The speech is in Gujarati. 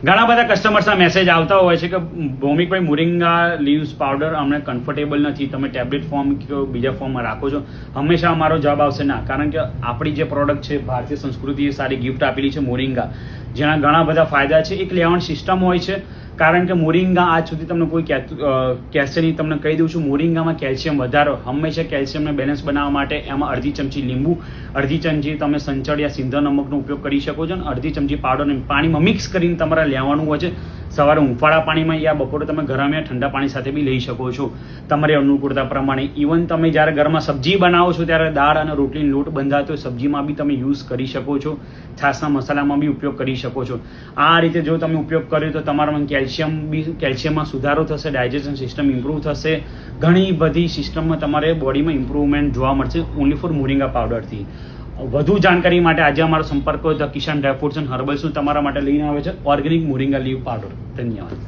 ઘણા બધા કસ્ટમર્સના મેસેજ આવતા હોય છે કે ભૌમિકભાઈ મોરિંગા લીવ્સ પાવડર અમને કમ્ફર્ટેબલ નથી, તમે ટેબ્લેટ ફોર્મ કે બીજા ફોર્મમાં રાખો છો. હંમેશા અમારો જવાબ આવશે ના, કારણ કે આપણી જે પ્રોડક્ટ છે ભારતીય સંસ્કૃતિએ સારી ગિફ્ટ આપેલી છે મોરિંગા, જેના ઘણા બધા ફાયદા છે. એક લેવણ સિસ્ટમ હોય છે, કારણ કે મોરિંગા આજ સુધી તમને કોઈ કહેશે નહીં. તમને કહી દઉં છું, મોરિંગામાં કેલ્શિયમ વધારો, હંમેશા કેલ્શિયમને બેલેન્સ બનાવવા માટે એમાં અડધી ચમચી લીંબુ, અડધી ચમચી તમે સંચળ યા સિંધો નમકનો ઉપયોગ કરી શકો છો, અને અડધી ચમચી પાવડર પાણીમાં મિક્સ કરીને તમારે લેવાનું હોય છે. સવારે હુંફાળા પાણીમાં યા બપોરે તમે ગરમ યા ઠંડા પાણી સાથે બી લઈ શકો છો, તમારી અનુકૂળતા પ્રમાણે. ઇવન તમે જ્યારે ઘરમાં સબ્જી બનાવો છો ત્યારે દાળ અને રોટલીનો લોટ બંધાતો હોય, સબ્જીમાં બી તમે યુઝ કરી શકો છો, છાશના મસાલામાં બી ઉપયોગ કરી શકો છો. આ રીતે જો તમે ઉપયોગ કર્યો તો તમારામાં કેલ્શિયમમાં સુધારો થશે, ડાયજેશન સિસ્ટમ ઇમ્પ્રૂવ થશે, ઘણી બધી સિસ્ટમમાં તમારે બોડીમાં ઇમ્પ્રુવમેન્ટ જોવા મળશે ઓનલી ફોર મોરિંગા પાવડરથી. વધુ જાણકારી માટે આજે અમારો સંપર્ક હોય તો કિસાન ડ્રાયફ્રૂટ્સ એન્ડ હર્બલ્સનું તમારા માટે લઈને આવે છે ઓર્ગેનિક મોરિંગા લીવ પાવડર. ધન્યવાદ.